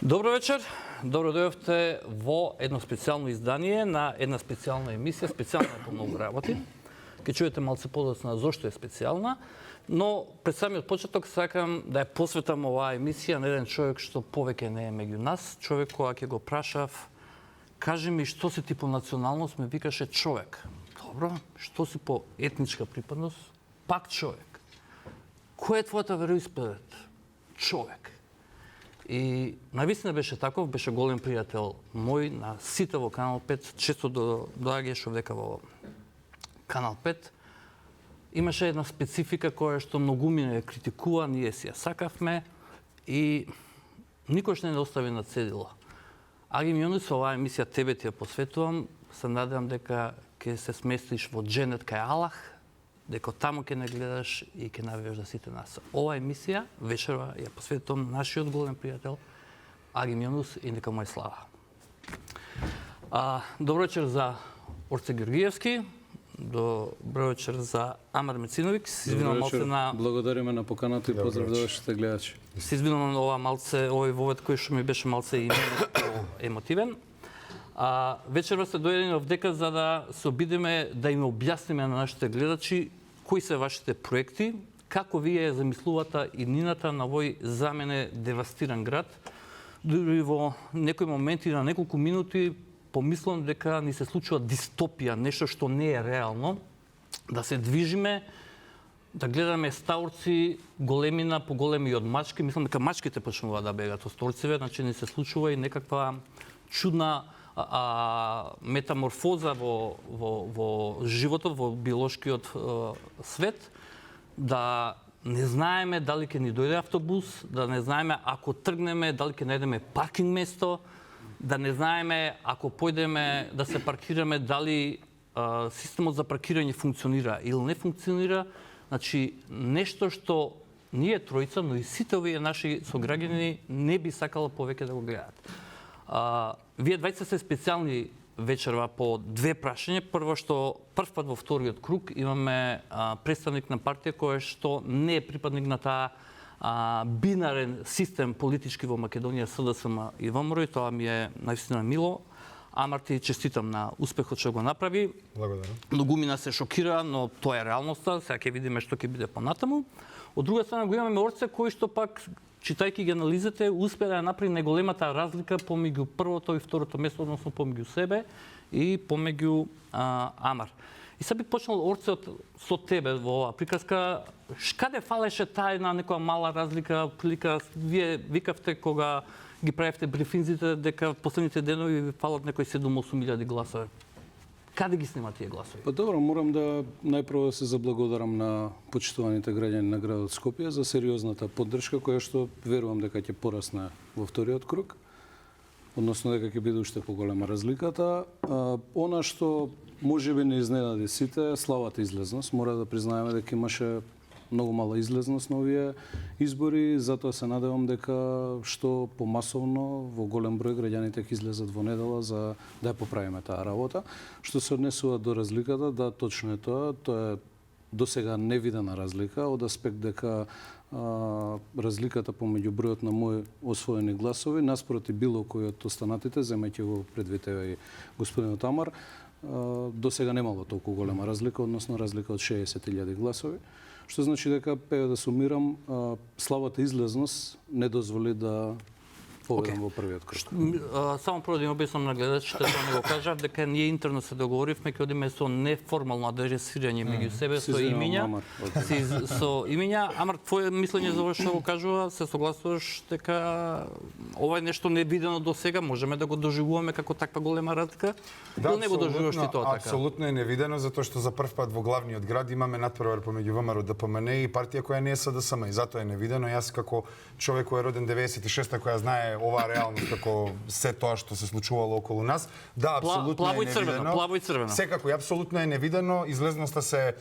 Добро вечер. Добро дојдовте во едно специјално издание на една специјална емисија, специјална по многу работи. Ке чуете малце подоцна зошто е специјална, но пред самиот почеток сакам да ја посветам оваа емисија на еден човек што повеќе не е меѓу нас, човек кога ќе го прашав, кажи ми што си ти по националност, ме викаше човек. Добро, што си по етничка припадност? Пак човек. Кој е твојата вероисповед? Човек. И навистина беше таков, беше голем пријател мој на сите во Канал 5, често доаѓаше овдека во Канал 5. Имаше една специфика која што многумина ја критикува, ние си ја сакавме и никош не остави на цедило. Аги Мјонис, оваа емисија тебе ти ја посветувам, се надевам дека ќе се сместиш во Дженет кај Аллах, дека таму ќе не гледаш и ќе навиеш за сите нас. Ова емисија вечерва ја посветувам нашиот голем пријател Аги Мјонус и нека му е слава. Добро вечер за Орце Георгиевски, добро вечер за Амар Мециновик. Благодариме на поканата и поздрав до вашите гледачи. Се извинувам на ова малце, овој вовед кој што ми беше малце и емотивен. Вечерва сте дојдени овдека за да се обидеме да им објасниме на нашите гледачи кои се вашите проекти, како вие замислувате иднината на овој за мене девастиран град. Дури во некои моменти на неколку минути помислам дека ни се случува дистопија, нешто што не е реално, да се движиме, да гледаме стаурци големина по големи од мачки. Мислам дека мачките почнуваат да бегат од сторциве, значи ни се случува и некаква чудна метаморфоза во животот, во биолошкиот свет, да не знаеме дали ќе ни дојде автобус, да не знаеме ако тргнеме дали ќе најдеме паркинг место, да не знаеме ако појдеме да се паркираме дали системот за паркирање функционира или не функционира. Значи нешто што ние тројца, но и сите овие наши сограѓани не би сакала повеќе да го гледаат. Вие двајца се специјални вечерва по две прашања. Прв пат во вториот круг имаме представник на партија која што не е припадник на таа бинарен систем политички во Македонија, СДСМ и ВМРО, тоа ми е наистина мило. Амар, ти честитам на успехот што го направи. Благодарам. Многумина се шокира, но тоа е реалноста, сега ќе видиме што ќе биде понатаму. Од друга страна го имаме Орце кој што пак, читајќи ги анализите, успеа да направи најголемата разлика помеѓу првото и второто место, односно помеѓу себе и помеѓу Амар. И сега би почнал Орце со тебе во оваа приказка. Каде фалеше таа една некоја мала разлика, прилика, вие викавте кога ги правевте брифинзите дека последните денови ви фалат некои 7-8 илјади гласови. Каде ги снимат тие гласови? Па добро, морам да најпрво да се заблагодарам на почитуваните граѓани на градот Скопје за сериозната поддршка која што верувам дека ќе порасне во вториот круг, односно дека ќе биде уште поголема разликата. Она што можеби не изненади сите, слабата излезност. Мора да признаеме дека имаше многу мала излезност на овие избори, затоа се надевам дека што помасовно во голем број граѓаните ќе излезат во недела за да ја поправиме таа работа. Што се однесува до разликата, да, точно е тоа. Тоа е досега невидена разлика од аспект дека разликата помеѓу бројот на мои освоени гласови наспроти било кој од останатите, земајќи го предвид и господинот Амар, досега немало толку голема разлика, односно разлика од 60.000 гласови. Што значи дека, пеја да сумирам, слабата излезност не дозволи да победам во првиот круг. Само прво да им објаснам на гледачите, да не го кажав, дека ние интерно се договоривме, ќе одиме со неформално адресирање меѓу себе, со имиња. Со имиња. Амар, твое мислење за ова што го кажува, се согласуваш дека ова е нешто невидено до сега, можеме да го доживуваме како таква голема разлика? Да, не го доживуваш ти тоа така? Апсолутно е невидено, затоа што за прв пат во главниот град имаме надпревар помеѓу ВМРО, ДПМН и партија која не е СДСМ, и затоа е невидено. Јас како човек кој е роден 96-та, која знае оваа реалност како се тоа што се случувало околу нас, да, апсолутно е невидено. Плаво и црвено. Секако, апсолутно е невидено. Излезноста се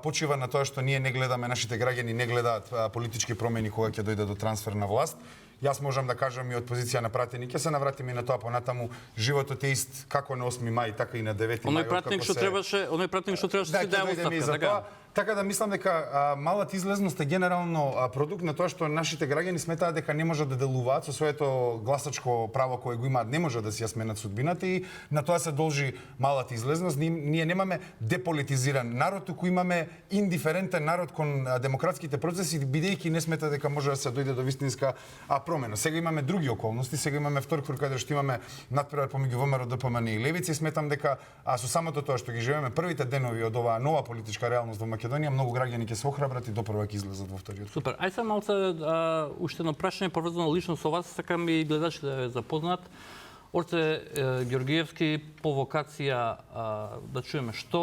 почива на тоа што ние не гледаме, нашите граѓани не гледаат политички промени кога ќе дојде до трансфер на власт. Јас можам да кажам и од позиција на пратеник, ќе се навратиме и на тоа понатаму. Животот е ист како на 8 мај, така и на 9 мај. Оној пратеник што требаше, си даде оставка, така. Така да мислам дека малата излезност е генерално продукт на тоа што нашите граѓани сметаат дека не можат да делуваат со своето гласачко право кое го имаат, не можат да си ја сменат судбината и на тоа се должи малата излезност. Ние немаме деполитизиран народ, туку имаме индиферентен народ кон демократските процеси, бидејќи не смета дека може да се дојде до вистинска промена. Сега имаме други околности, сега имаме втор круг каде што имаме надпревар помеѓу ВМРО, ДПМН и Левица и сметам дека со самото тоа што ги живееме првите денови од оваа нова политичка реалност во Македонија, многу граѓани ќе се охрабрат и допрва ќе излезат во вториот. Супер. Ај сега малце уште едно прашање поврзано лично со вас, сакам и гледачите да ве запознат. Орце Ѓоргиевски по вокација да чуеме што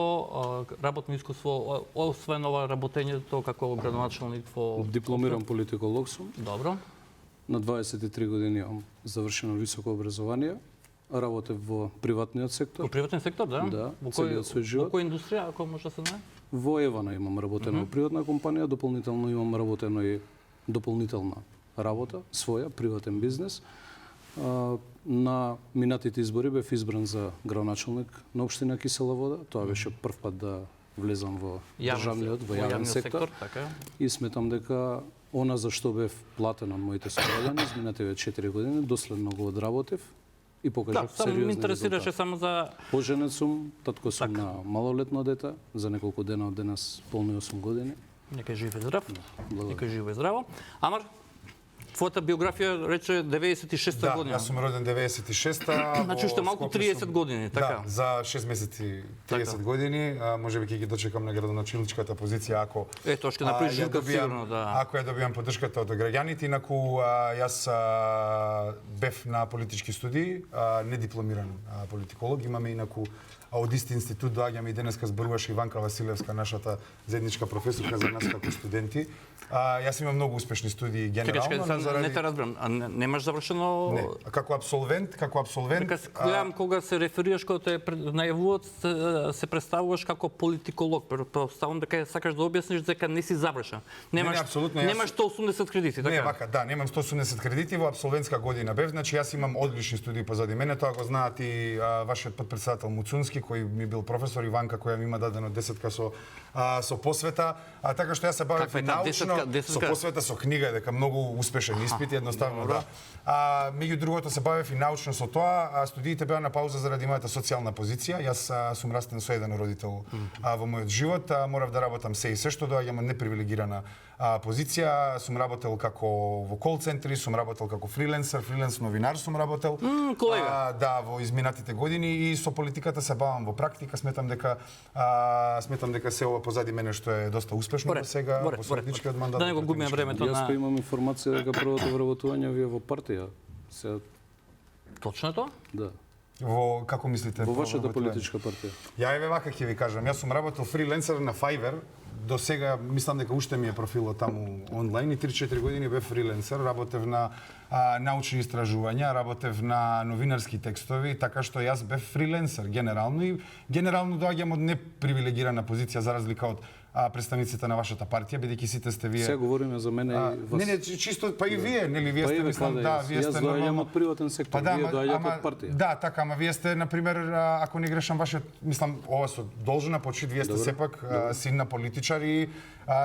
работно искуство освен ова работењето како градоначалник во Дипломиран политиколог сум. Добро. На 23 години имам завршено високо образование. Работев во приватниот сектор. Во приватен сектор, да? Да, Во целиот свој живот. Во која индустрија, ако може да се знае? Во Евана имам работено во приватна компанија, дополнително имам работено и дополнителна работа, своја, приватен бизнес. На минатите избори бев избран за градоначалник на општина Кисела Вода. Тоа беше прв пат да влезам во јавен сектор. Така. И сметам дека она за што бев платен од моите сограѓани изминативе 4 години, доследно го одработив и покажав само сериозни ме интересираше резултати. само за Поженет сум, татко сум на малолетно дете, за неколку дена од денес полни 8 години. нека жив и здрав. благодарам. Нека живо и здраво. Амар, твојата биографија рече 96-та Да, година. јас сум роден 96-та. Значи уште малку 30 години, така? Да, за 6 месеци 30 Така. години, можеби ќе ги дочекам на градоначалничката позиција ако Ето, ќе направиш ја жилка добијам- сигурно, да. Ако ја добијам поддршката од граѓаните, инаку јас бев на политички студии, не дипломиран политиколог, имаме инаку од исти институт доаѓаме и денеска зборуваше Иванка Василевска, нашата заедничка професорка за нас како студенти. Јас имам многу успешни студии генерално, Чекај, но заради... не те разбрам. А немаш завршено... Не, како абсолвент, Дека гледам кога се реферираш кога те најавуваат се представуваш како политиколог. Претпоставувам дека сакаш да објасниш дека не си завршен. Немаш апсолутно, јас- немаш 180 кредити, така? Не, вака, да, немам 180 кредити, во абсолвентска година бев, значи јас имам одлични студии позади мене, тоа го знаат и вашиот подпредседател Муцунски, кој ми бил професор, Иванка која ми има дадено 10 со посвета, така што јас се бавев Каква е и таа научно, десетка? со посвета со книга, дека многу успешен испит, едноставно добро. да. Меѓу другото се бавев и научно со тоа, студиите беа на пауза заради мојата социјална позиција. Јас сум растен со еден родител во мојот живот, морав да работам се и се што доаѓам од непривилегирана позиција, сум работел како во кол центри, сум работел како фриленсер, фриленс новинар сум работел. Колега. Да, во изминатите години и со политиката се бавам во практика, сметам дека се ова позади мене што е доста успешно Боре, до сега Боре, во Боре, политичкиот мандат. да не го во губиме претходничкиот времето Јас на... па имам информација дека првото вработување ви е во партија. Се, Точно е тоа? да. Во како мислите? Во вашата вработување? политичка партија. Ја еве вака ќе ви кажам, јас сум работел фриленсер на Fiverr. До сега мислам дека уште ми е профилот таму онлайн и 3-4 години бев фриленсер, работев на научни истражувања, работев на новинарски текстови, така што јас бев фриленсер генерално и генерално доаѓам од непривилегирана позиција за разлика од представниците на вашата партија, бидејќи сите сте вие. Сега говориме за мене и вас. Не, чисто па и вие, нели вие Па и сте ве мислам каде да, јас. вие Јас сте доаѓам нормално од приватен сектор, да, вие доаѓате од партија. Да, така, ама вие сте на пример ако не грешам вашиот, мислам ова со должна почит, вие сте Добро, сепак син на политичар и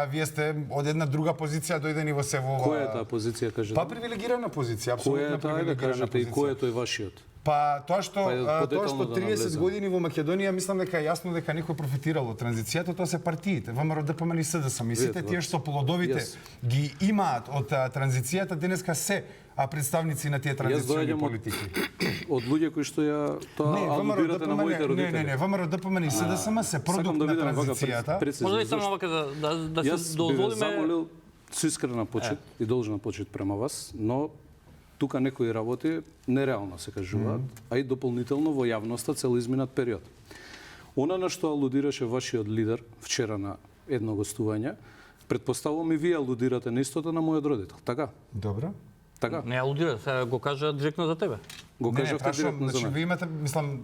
вие сте од една друга позиција дојдени во се во ова. Која е таа позиција, кажете? Па привилегирана позиција, Која апсолутно е таа, да привилегирана кажете, и позиција. кој е тој вашиот? Па тоа што Па, тоа што подетално да 30 навлезам. години во Македонија мислам дека е јасно дека некој профитирал од транзицијата, тоа се партиите, ВМРО, ДПМН и СДСМ. И сите Видете, тие што плодовите Јас- ги имаат од транзицијата денеска се представници на тие транзициони доаѓам од- политики. Од луѓе кои што ја тоа алудирате на моите родители. Не, ВМРО, ДПМН и СДСМ се продукт Сакам да на видам вака транзицијата. прецизно. Може ли само зашто? вака да Јас се би ве дозволиме... замолил со искрена почит и должна почит према вас, но тука некои работи нереално се кажуваат, а и дополнително во јавноста цел изминат период. Она на што алудираше вашиот лидер вчера на едно гостување, претпоставувам и вие алудирате на истото на мојот родител, така? Добро. Така? Не алудира, сега го кажа директно за тебе. Го Не, кажавте прашувам, директно за значи мене. вие имате, мислам,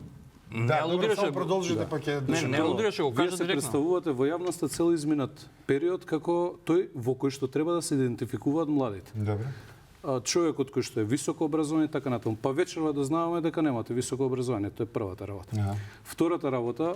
Не да, добро, алудираше, само продолжите па ќе Не алудираше, го Вие кажа се директно. представувате во јавноста цел изминат период како тој во кој што треба да се идентификуваат младите. Добро. Човекот кој што е високо образование, така натаму. Па вечерва дознаваме дека немате високо образование, тоа е првата работа. Аха. Втората работа,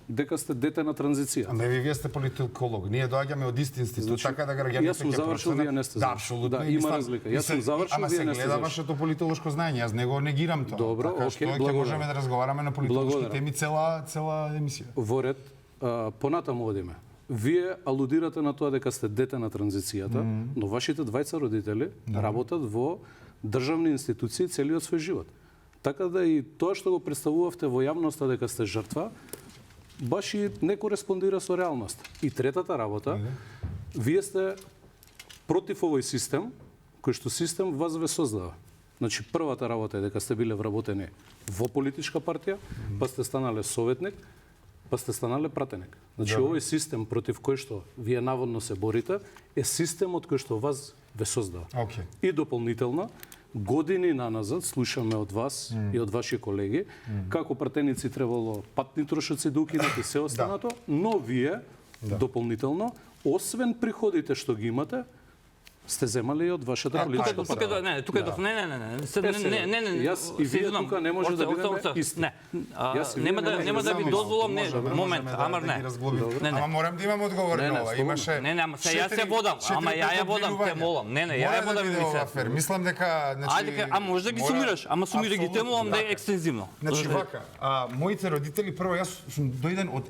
дека сте дете на транзиција. Не, вие сте политиколог. Ние доаѓаме од ист институт, Значи, така да граѓаните јас сум завршил, вие не сте Да, завршил. апсолутно. Да, И има мислам, разлика. Јас сум завршил, ама вие се не сте гледа завршил. вашето политолошко знаење, јас не го негирам тоа. Добро, така окей, што ќе благодарам. можеме да разговараме на политолошки Благодарам. теми цела емисија. Во ред, понатаму одиме. Вие алудирате на тоа дека сте дете на транзицијата, но вашите двајца родители работат во државни институции целиот свој живот. Така да и тоа што го представувавте во јавноста дека сте жртва, баш и не кореспондира со реалност. И третата работа, вие сте против овој систем, кој што систем вас ве создава. Значи, првата работа е дека сте биле вработени во политичка партија, па сте станале советник, па сте станале пратеник. Значи, овој систем против кој што вие наводно се борите, е системот кој што вас ве создава. Океј. И дополнително, години наназад слушаме од вас и од ваши колеги како пратеници требало патни трошоци да укинат и се останато, но вие дополнително, освен приходите што ги имате, сте земали и од вашата политичка Тука партија. не, тука не. Јас и вие тука не може да бидеме исти. Не. Јас и вие Нема не да нема да ви Само дозволам, не, можеме момент, да амар ги не. разглобиме. Не, не. Ама морам да имам одговор Не, на не, ова. слободно. Имаше Не, ама се јас ја водам, ама ја ја водам, те молам. Не, ја ја водам и и ова се. афер. Мислам дека, значи, Ајде, а може да ги мора- сумираш, ама сумира ги те молам да е Така. екстензивно. Значи вака, моите родители, прво јас сум дојден од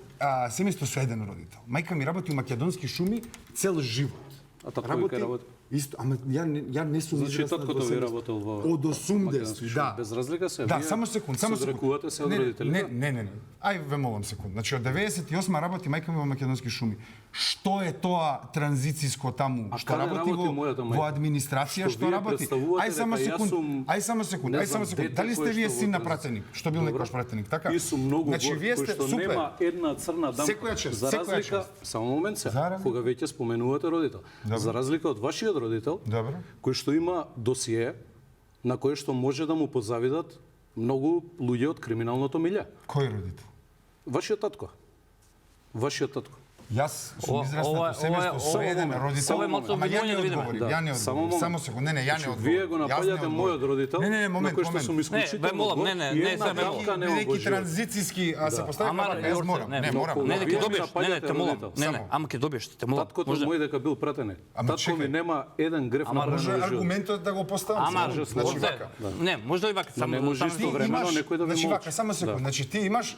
семејство со еден родител. Мајка ми работи у македонски шуми цел живот. А татко ви кај работи? Исто, ама ја не сум Значи, израснат таткото до ви 70. работел во Од 80, македонски да. шуми. Без разлика се, Да, вие само секунд, само се секунд. одрекувате се од родителите? Не. Ај ве молам секунд. Значи од 98 работи мајка ми во македонски шуми. Што е тоа транзициско таму? Што каде работи работи мојата мајка? во администрација, Што што вие работи? представувате Ај само дека јас секунд. сум, Ај само секунд. не Ај само знам, секунд. дете Дали сте кое вие што син во на пратеник? Што бил некојаш пратеник, така? И сум многу Значи горд, вие кој сте што супер. нема една црна дамка. Секоја чест, За секоја разлика, чест. само момент се, Зарем. кога веќе споменувате родител. За разлика од вашиот родител, Добро. кој што има досие на кое што може да му позавидат многу луѓе од криминалното милје. Кој родител? Вашиот татко. Вашиот татко. Јас сум Ова- израснат ова- во семејство со ова- еден ова- родител. ова е малку Ама ја обвинување не да видиме. одговорив, Да, ја не само одговорив. момент. Само секунд. Не, ја не Значи, одговорив. вие го Јас не напаѓате одговорив. мојот родител, Не, момент, на кој што момент. сум бе, исклучително молам, горд, не, и не, една се, бе, дамка нема во Бидејќи живот. транзициски, се постави Амар, вака, јас Јорце, морам. Не, но морам. Не, Вие ќе ми добиеш, не, напаѓате те молам. родител. Не, Само. ама ќе добиеш, те молам. Таткото Може- мој дека бил пратеник. Ама Татко ми чекај. нема еден греф Ама на Може живот. аргументот да го поставам. Ама, само. Значи Орце, вака. не, може ли вака? Но не може само- истовремено некој да ви значи молчи. вака, само секунд. Да. Значи ти имаш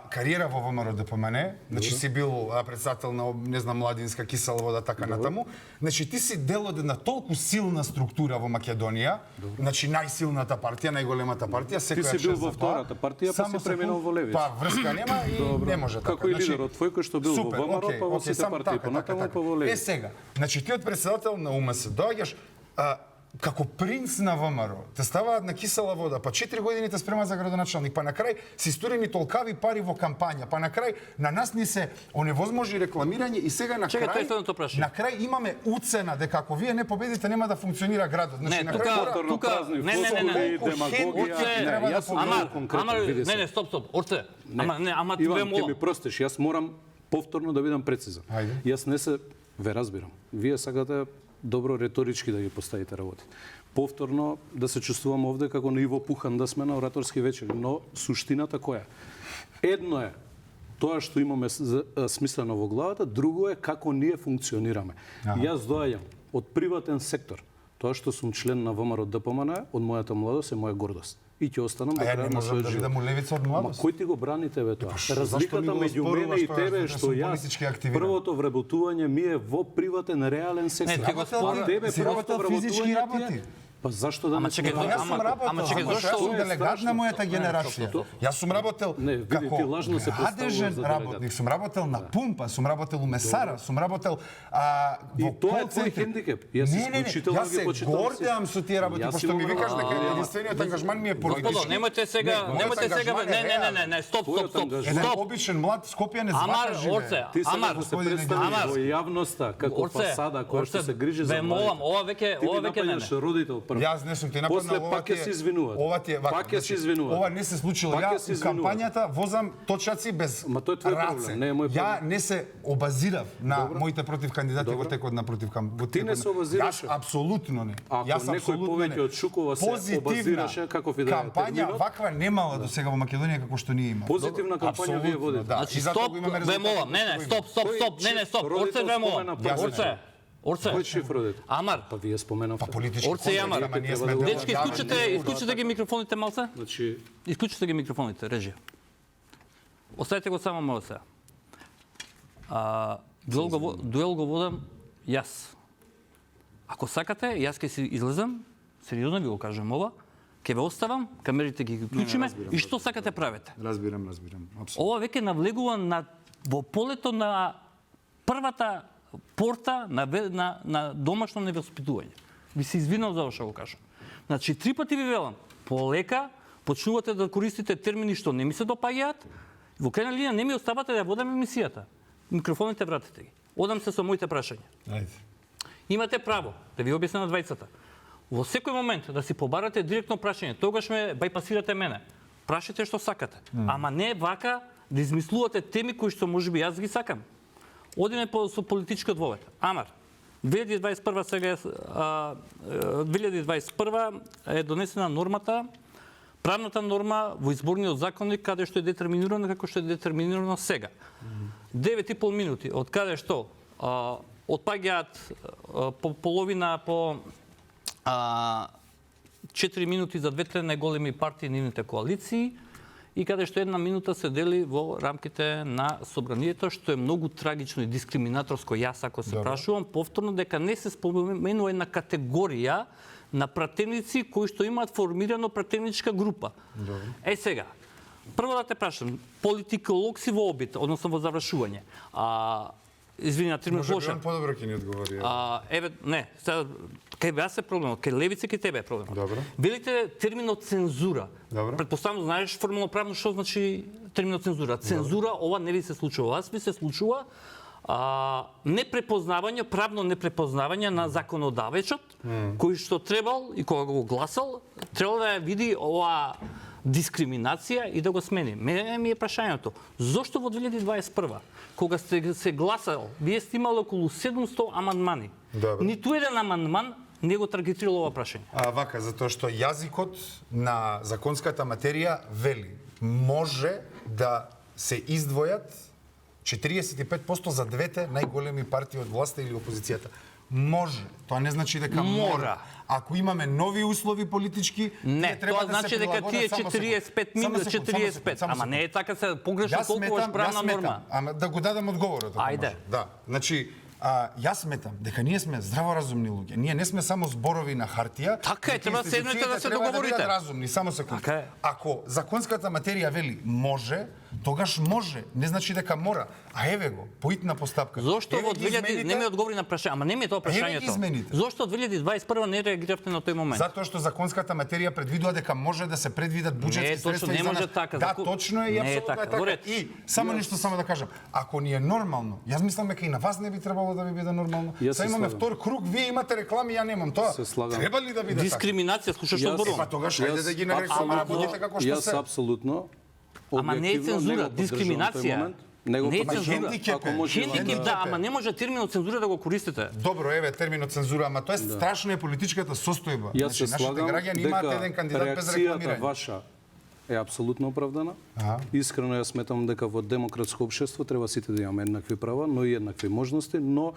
кариера во ВМРО ДПМН, значи си бил председател на не знам младинска кисела вода така натаму. Значи ти си дел од една толку силна структура во Македонија, значи најсилната партија, најголемата партија, секоја си бил чест за во тоа. втората партија, па Само си преминал секунд. во левица. Па врска нема и не може така. Како и лидерот твој кој што бил во супер, ВМРО, окей, па во окей, сите само партии, понатаму па во левица. сега, значи ти од председател на УМС доаѓаш како принц на ВМРО, те ставаат на кисела вода, па 4 години те спрема за градоначалник, па на крај си стурени толкави пари во кампања, па на крај на нас ни се оневозможи рекламирање и сега на Чекај, тоа е крај следното прашање. на крај имаме уцена дека ако вие не победите нема да функционира градот. Значи Не, на тука- крај мора Повторно тука- празни не, флоскули, колку демагогија. хендикеп Не, треба да јас сум помогне. многу конкретен, Амар, види се. не, стоп, Орце. Ама не, ама Иван, тебе ќе ми молам. простиш, јас морам повторно да бидам прецизен. Ајде. Јас не се ве разбирам. Вие сакате добро реторички да ги поставите работи. Повторно да се чувствувам овде како на Иво Пухан да сме на ораторски вечер, но суштината која е? Едно е тоа што имаме смислено во главата, друго е како ние функционираме. Јас доаѓам од приватен сектор. Тоа што сум член на ВМРО ДПМН од мојата младост е моја гордост. И ќе останам до А ја крај не на можам својот да живот. бидам у левица од Ма младост. кој ти го брани тебе тоа? зашто ми Разликата го меѓу оспоруваш мене и тоа, тебе е што што сум јас политички активиран? првото вработување ми е во приватен реален сектор. Не, ти го А спорам. тебе Си просто работел физички вработување работи. ти е. Па зашто да Ама не чекај, спорам? Јас сум работел, ама чекај, само што зашто? јас сум Тоа е делегат на страшно. мојата генерација. Јас сум работел Не, види, како ти лажно се представуваш градежен за делегат. работник, сум работел на пумпа, сум работел у месара, сум работел И во тоа е твој кол-центри. хендикеп. Јас исклучително јас ги се почитам гордеам со тие работи, Јас пошто ми имам- викаш дека А, единствениот ангажман ми е политички. Господо, немојте сега, Не, немојте мојот сега, ангажман е не, стоп, Твојот стоп, Еден стоп. обичен млад Скопјанец Амар, вака живее. Орце, Ти сега Амар, да се господине представиш Амар. во јавноста како Орце, фасада која што Орце, се грижи за бе, молам, младите. ова веќе Ти ми не. напаѓаш родител, па прв. Јас не сум ти нападнал, После пак ќе се извинуваат. Ова ти е вака. Пак ќе се извинуваат. Ова не се случило. Пак ќе Ја се у извинуваат. кампањата возам точаци без Ма тој е твој раце. проблем, не е мој Ја проблем. не се обазирав на моите против кандидати во текот на против кампањата. Ти не се обазираше? Јас апсолутно не. Ако Јас некој апсолутно повеќе не. од Шукова се Позитивна обазираше, каков и да е кампања терминот? ваква немала до сега во Македонија како што ние имаме. Позитивна кампања вие водите. Да. Значи, И затоа стоп, го имаме резултати ве молам, кои не, што не, го стоп, стоп, Кој стоп, не, не, стоп, родител Орце ве молам, спомена прв? Орце, Орце, Кој шиф родите? Амар, Па вие споменавте. Па политички Орце и Амар. ама ние Треба сме да го- дел од дечки, јавен исклучите ги микрофоните малце, Значи, исклучите ги микрофоните, режија. Оставете го само мојот сега. Дуел го водам јас. Ако сакате, јас ќе си излезам, сериозно ви го кажам ова, ќе ве оставам, камерите ги уклучиме и што сакате правете. Разбирам. Апсолутно. Ова веќе навлегува во полето на првата порта на домашно невоспитување. Ви се извинувам за ова што го кажам. Значи, 3 пати ви велам, полека почнувате да користите термини што не ми се допаѓаат, во крајна линија не ми оставате да ја водам емисијата. Микрофоните вратете ги. Одам се со моите прашања. Ајде. Имате право да ви објаснам на двајцата. Во секој момент да си побарате директно прашање, тогаш ме бајпасирате мене. Прашате што сакате. Ама не вака да измислувате теми кои што можеби јас ги сакам. Одиме со политичкиот вовет. Амар, 2021 сега е 2021 е донесена нормата, правната норма во изборниот законник каде што е детерминирано како што е детерминирано сега. 9,5 минути од каде што отпаѓаат по половина по 4 минути за двете најголеми партии нивните коалиции и каде што 1 минута се дели во рамките на собранието, што е многу трагично и дискриминаторско. Јас ако се прашувам повторно дека не се споменува една категорија на пратеници кои што имаат формирано пратеничка група. Е сега, прво да те прашам, политиколог си во обид, односно во завршување. Извини, 3 минути Може би слушам. он подобро ќе ни одговори. Еве, не, сега кај вас е проблемот, кај левица кај тебе е проблемот. Добро. Велите терминот цензура. Добро. Предпоставам знаеш формално правно што значи терминот цензура. Цензура ова не ви се случува. Вас ви се случува непрепознавање, правно непрепознавање на законодавецот, кој што требал и кога го гласал, требал да ја види ова дискриминација и да го смени. Мене ми е прашањето, зошто во 2021 кога сте се гласал, вие сте имали околу 700 амандмани. Добро. Ниту еден амандман не го таргетирал ова прашање. Вака, затоа што јазикот на законската материја вели може да се издвојат 45% за двете најголеми партии од власта или опозицијата. Може. Тоа не значи дека мора. Ако имаме нови услови политички, не, тоа значи дека тие 45 минути 45. Ама не е така, се погрешно толкуваш правна норма. Ама да го дадам одговорот. Ајде. Да. Значи, јас сметам дека ние сме здраворазумни луѓе. Ние не сме само зборови на хартија. Така е, треба седнете да се Треба да договорите. бидат разумни, само секунда. Така е. Ако законската материја вели може, тогаш може, не значи дека мора. А еве го, поитна постапка. Зошто Еве во ги 2000 измените, не ми одговори на прашање, ама не ми е тоа Еве ги прашањето. измените. Зошто 2021 не реагиравте на тој момент? Затоа што законската материја предвидува дека може да се предвидат Не буџетски е точно, средства не и за може нас. така. Да, точно е и Не е апсолутно така. е така. Во ред. И само нешто само да кажам, ако ни е нормално, јас мислам дека и на вас не би требало да ви биде нормално. Јас Сега се имаме слагам. втор круг, вие имате реклами, ја немам тоа. Се слагам. Треба ли да биде така? Дискриминација, слушаш што Јас- зборувам. Па тогаш ајде да ги нарекуваме работите како што Јас се. апсолутно Ама не е објективно цензура, не го поддржувам дискриминација. тој момент. Не го Не е поддржувам, цензура. ако може Хендикеп да- да, ама не може терминот цензура да го користите. Добро, еве терминот цензура, ама тоа е страшна е политичката состојба. Јас се нашите слагам граѓани имаат еден дека кандидат без реакцијата рекламирање. ваша е апсолутно оправдана. Искрено јас сметам дека во демократско општество треба сите да имаме еднакви права, но и еднакви можности, но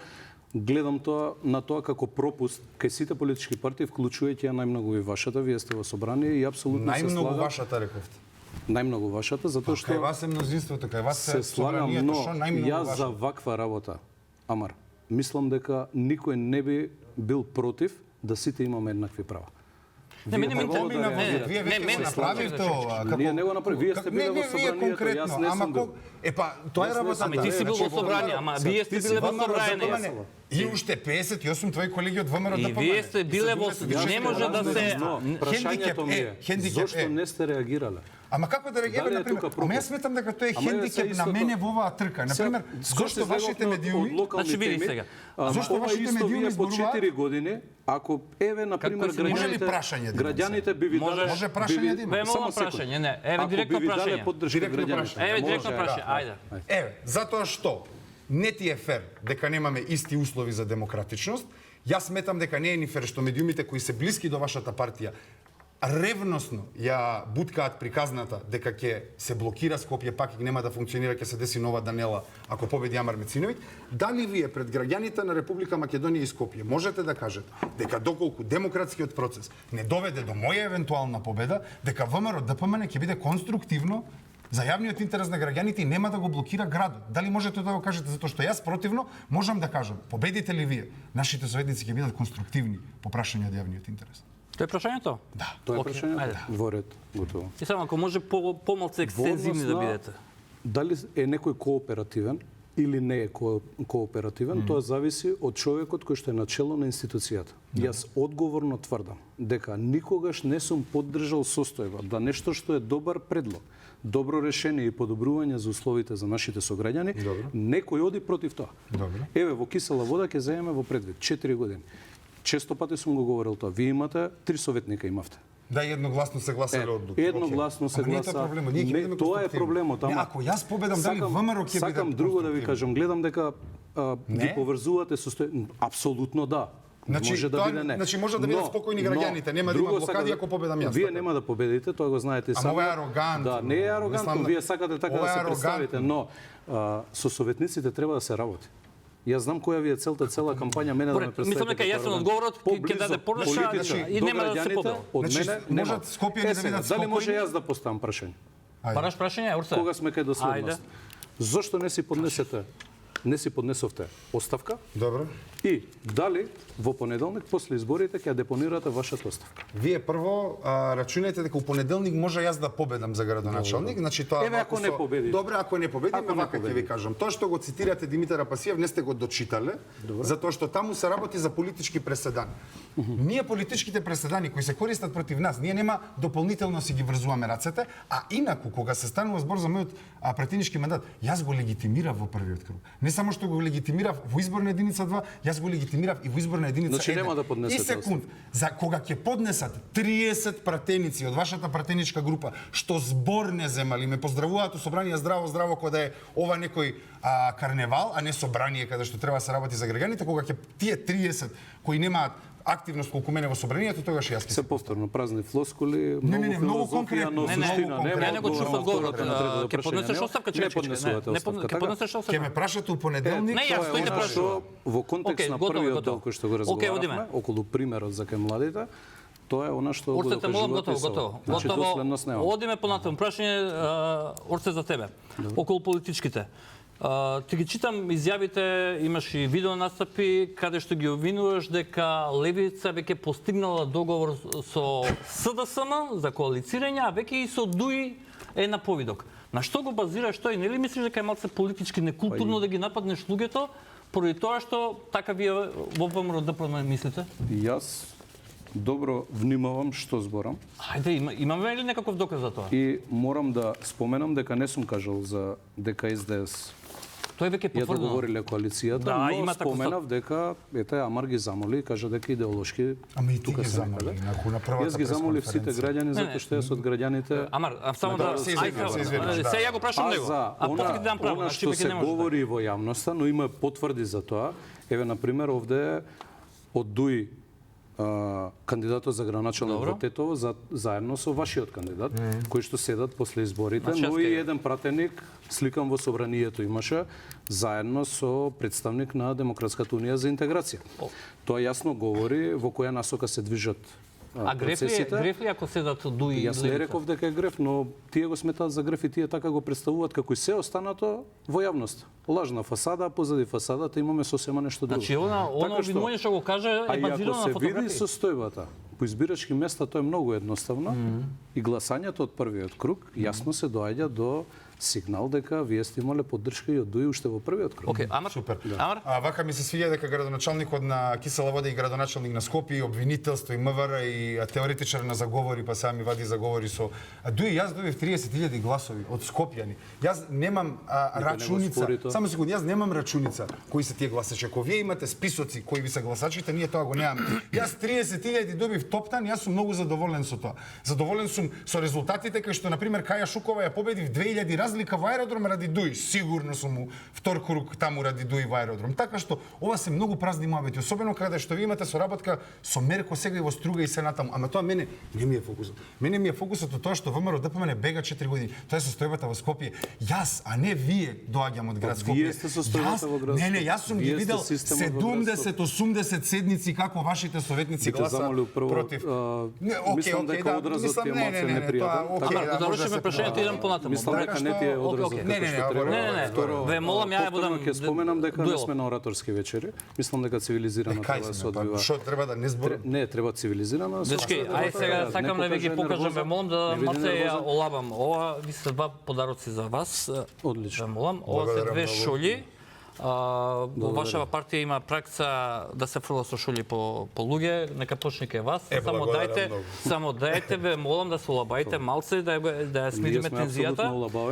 гледам на тоа како пропуст кај сите политички партии, вклучувајќи ја најмногу и вашата, вие сте во собрание и апсолутно се Најмногу слагам. вашата рековте. Најмногу вашата, затоа Кај што вас е мнозинството, кај вас се е слагам, собранието, но што најмногу јас за вашата. ваква работа, Амар, мислам дека никој не би бил против да сите имаме еднакви права. Не, мене ме прво да интересува. реагирате. Вие веќе мене го направивте ова. Ние не го направи, вие сте биле во собранието, јас не сум бил. Па, тоа е Јас не работата. сум Ами ти си бил во собрание, ама вие сте биле во собрание. И уште 58 твои колеги од ВМРО И вие сте биле во не може да се Но прашањето ми е, зошто не сте реагирале? Ама како да реагираме, Дали е например? тука Ама пропуст? јас сметам дека тоа е Ама е се хендикеп на истото. мене во оваа трка. Например, зошто вашите медиуми Значи, види сега. Зошто Ова вашите исто медиуми вие по зборуваат? 4 години Ако еве на пример си- може ли прашање да има граѓаните би ви дали Може прашање да има? Бе, Само мога секунд. прашање, не. Еве Ако директно би ви дале прашање. поддршка Директно граѓаните. прашање. Еве директно Може, прашање. да. Ајде. Еве, затоа што не ти е фер дека немаме исти услови за демократичност, јас сметам дека не е ни фер што медиумите кои се блиски до вашата партија ревносно ја буткаат приказната дека ќе се блокира Скопје, пак и нема да функционира, ќе се деси нова Данела ако победи Амар Мециновиќ. Дали вие пред граѓаните на Република Македонија и Скопје можете да кажете дека доколку демократскиот процес не доведе до моја евентуална победа, дека ВМРО ДПМН ќе биде конструктивно за јавниот интерес на граѓаните и нема да го блокира градот? Дали можете да го кажете? Затоа што јас противно можам да кажам, победите ли вие, нашите советници ќе бидат конструктивни по прашање од јавниот интерес. Тоа е прашањето? Да. Тоа е Окей, прашање. ајде. Во ред, готово. И само ако може помалку екстензивни да бидете. Дали е некој кооперативен или не е кооперативен, тоа зависи од човекот кој што е начело на институцијата. Јас одговорно тврдам дека никогаш не сум поддржал состојба да нешто што е добар предлог, добро решение и подобрување за условите за нашите сограѓани, некој оди против тоа. Добро. Еве во кисела вода ќе земеме во предвид 4 години. Често пати сум го говорил тоа. Вие имате 3 советника имавте. Да, едногласно се гласале одлуки. Едногласно се Ама не е гласа. тоа проблемот, ние ќе бидеме Тоа е конструктивни. проблемот, ама Не, ако јас победам, дали ВМРО ќе биде Сакам друго да ви конструктивни? кажам, гледам дека ги Не? поврзувате со апсолутно да. Значи, може да тоа- биде не. значи, може да бидат спокојни граѓаните, нема да има друго блокади сакам ако победам јас, Вие така? нема да победите, тоа го знаете Ама сами. ова е арогантно. Да, не е арогантно, Мислам, вие сакате така ова да е се арогантно. представите, но со советниците треба да се работи. Јас знам која ви е целта, цела кампања мене да ме представите. Мислам дека јасен како одговорот ќе поблизо даде Поноша политичар и до нема да се граѓаните, подел. Од Значи, мене можат нема. Скопјани да сега, бидат дали може спокојни? јас да поставам прашање? Бараш прашање, Урсе? Кога сме кај Ајде. доследност? Зошто не си поднесовте оставка? Добро. И дали во понеделник после изборите ќе ја депонирате вашата оставка? Вие прво рачунајте дека у понеделник може јас да победам за градоначалник, значи тоа Еве, ако не победите. Добре, ако не победиме, Ако не вака ќе ви победите. кажам. Тоа што го цитирате Димитар Апасиев не сте го дочитале, затоа што таму се работи за политички преседани. Ние политичките преседани кои се користат против нас, ние нема дополнително си ги врзуваме рацете, а инаку кога се станува збор за мојот претеднички мандат, јас го легитимирав во првиот круг. Не само што го легитимирав во изборна единица 2, јас го легитимирав и во изборна единица 1. Значи, нема да поднесете И секунд, за кога ќе поднесат 30 пратеници од вашата пратеничка група што збор не земали, ме поздравуваат у собрание здраво кога да е ова некој карневал, а не собрание каде што треба да се работи за граѓаните, кога ќе тие 30 кои немаат активност колку мене во собранието, тогаш јас ќе Се повторно празни флоскули, не, многу филозофија, конкретно. но Не, не, суштина многу нема. Не, не го чувствам одговор на одговорот. третото Ќе прашање. поднесеш оставка, Не поднесувате оставка, Ќе така? поднесеш Ќе оставка. ме прашате у понеделник. Не, јас Тоа е тој те она прашувам. што во контекст Океј, на готово, првиот готово. дел кој што го Океј, одиме. разговаравме, околу примерот за кај младите, тоа е она што го Урсе, те молам, докажувате готово. Значи, доследност нема. Одиме понатаму. Прашање, Урсе, за тебе. Околу политичките. Ти ги читам изјавите, имаш и видео настапи каде што ги обвинуваш дека Левица веќе постигнала договор со СДСМ за коалицирање, а веќе и со ДУИ е на повидок. На што го базираш тој? Нели мислиш дека е малце политички некултурно да ги нападнеш луѓето поради тоа што така вие во ВМРО ДПМН мислите? Јас добро внимавам што зборам Ајде, имаме ли некаков доказ за тоа? и морам да споменам дека не сум кажал за дека СДС Тој веќе ја потврдено. договориле коалицијата, Да, но има таков споменав дека ете Амар ги замоли и кажа дека идеолошки Ама и ти тука ги се замоли, некаде. на првата Јас ги замолив сите пресконференција. граѓани затоа што јас од граѓаните Амар, само да се извинувам, се извинувам, да. Се ја го прашам А него. за После ќе ти дам право, она значи што веќе се не може. говори во јавноста, но има потврди за тоа. Еве на пример овде од ДУИ кандидатот за граначалник Добро. во Тетово заедно со вашиот кандидат, кои што седат после изборите, Значи, јас но и ќе- еден пратеник сликам во собранието имаше заедно со представник на Демократската унија за интеграција. Тоа јасно говори во која насока се движат А греф ли ако седат ДУИ и Јас не Левица? реков дека е греф, но тие го сметаат за греф и тие така го представуваат како и се останато во јавност. Лажна фасада, а позади фасадата имаме сосема нешто друго. Значи, она Така што- обвинување што го каже А е и базирано ако на се види фотографии. состојбата, по избирачки места тоа е многу едноставно и гласањето од првиот круг јасно се доаѓа до сигнал дека вие сте имале поддршка и од ДУИ уште во првиот крug. Океј, Амар. Супер. Амар. Вака ми се свиѓа дека градоначалникот на Кисела вода и градоначалник на Скопје, и обвинителство и МВР и теоретичар на заговори, па сами вади заговори со ДУИ. Јас добив 30.000 гласови од скопјани. Јас немам рачуница. Само секунди, јас немам рачуница кои се тие гласачи. Ако вие имате списоци кои ви се гласачите, ние тоа го немаме. Јас 30.000 добив топтан, јас сум многу задоволен со тоа. Задоволен сум со резултатите кај што на пример Каја Шукова ја победи в 2000 разлика во аеродром ради ДУИ. Сигурно сум у втор круг таму ради ДУИ во аеродром. Така што ова се многу празни муабети, особено каде што ви имате соработка со Мерко сега и во Струга и се натаму. Ама тоа мене не ми е фокусот. Мене ми е фокусот од тоа што ВМРО ДПМН бега 4 години. Тоа е состојбата во Скопје. Јас, а не вие доаѓам од град Скопје. Вие сте состојбата во град Скопје. Не, јас сум ги видел 70-80 седници како вашите советници гласа против. Мислам дека одразот ти е малце непријатен. Амар, да завршиме прашањето и идам понатаму. Мислам дека не ти е одразот како што треба. Не. Ве молам, ја будам ќе споменам дека не сме на ораторски вечери. Мислам дека цивилизирано треба да се одвива. Што треба да не зборам? Не, треба цивилизирано. Дечки, ај сега сакам да ви ги покажам, ве молам да малце ја олабам. Ова ви се два подароци за вас. Одлично. Ве молам, ова се две шолји. Во вашава партија има пракса да се фрла со шолји по луѓе, нека почне кај вас. Само дајте, ве молам да се олабајте малце, да ја смириме тензијата.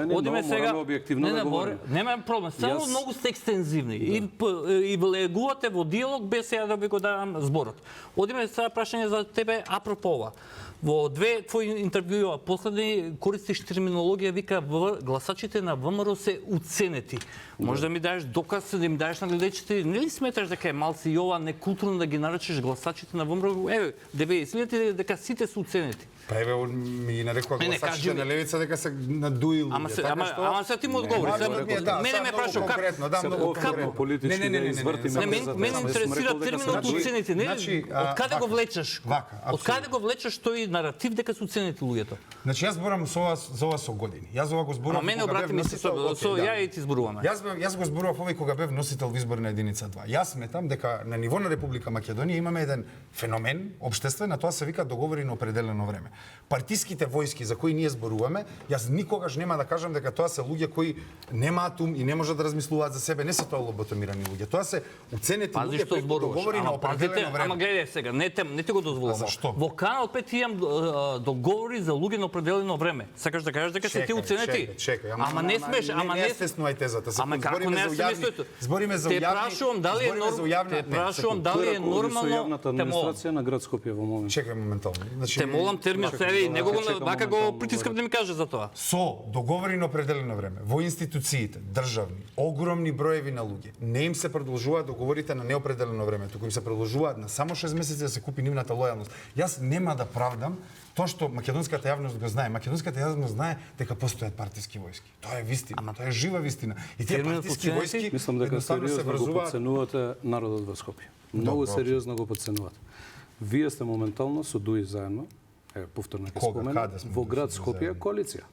Одиме сега објективно да говориме. Нема проблем, само многу сте екстензивни и влегувате во диалог без ја да ви го дадам зборот. Одиме сега прашање за тебе апропо ова. Во две твои интервјуа последни користиш терминологија, вика гласачите на ВМРО се уценети. Може да ми дадеш доказ, да им дадеш на гледачите, нели сметаш дека е малци и ова некултурно да ги наречеш гласачите на ВМРО? Еве, 90.000 дека сите се уценети. Па еве ми нарекува гласачите на левица дека се надуили. Ама се ти му одговори. Мене ме прашува како политички да извртиме. Мене интересира терминот уценети, не? Од каде го влечеш? Од каде го влечеш тој наратив дека се уценети луѓето? Значи јас зборам за ова со години. Јас ова го зборувам. Ама мене обрати ми се со ја и ти зборуваме. Јас го зборував овој кога бев носител во изборна единица 2. Јас сметам дека на ниво на Република Македонија имаме еден феномен општествен, а тоа се вика договори на определено време. Партиските војски за кои ние зборуваме, јас никогаш нема да кажам дека тоа се луѓе кои немаат ум и не можат да размислуваат за себе, не се тоа лоботомирани луѓе. Тоа се уценети луѓе кои договори на определено време. Ама гледај сега, не ти го дозволувам. Во Канал 5 имам договори за луѓе на определено време. Сакаш да кажеш дека се ти уценети? Ама не смеш, ама не стеснувај тезата. Ама како не се мислите? Збориме за јавни. Те прашувам дали е нормално. Администрација на град Скопје во момент. Чекај моментално. Значи те молам термин и него вака го притискам да ми каже за тоа. Со договори на определено време во институциите, државни, огромни броеви на луѓе, не им се продолжуваат договорите на неопределено време, туку им се продолжуваат на само 6 месеци да се купи нивната лојалност. Јас нема да правдам тоа што македонската јавност го знае. Македонската јавност знае дека постојат партиски војски. Тоа е вистина, тоа е жива вистина. И тие партиски војски мислам дека сериозно го потценувате народот во Скопје. Многу сериозно го потценувате. Вие сте моментално со ДУИ заедно, повторно ќе споменам, во град Скопје коалиција.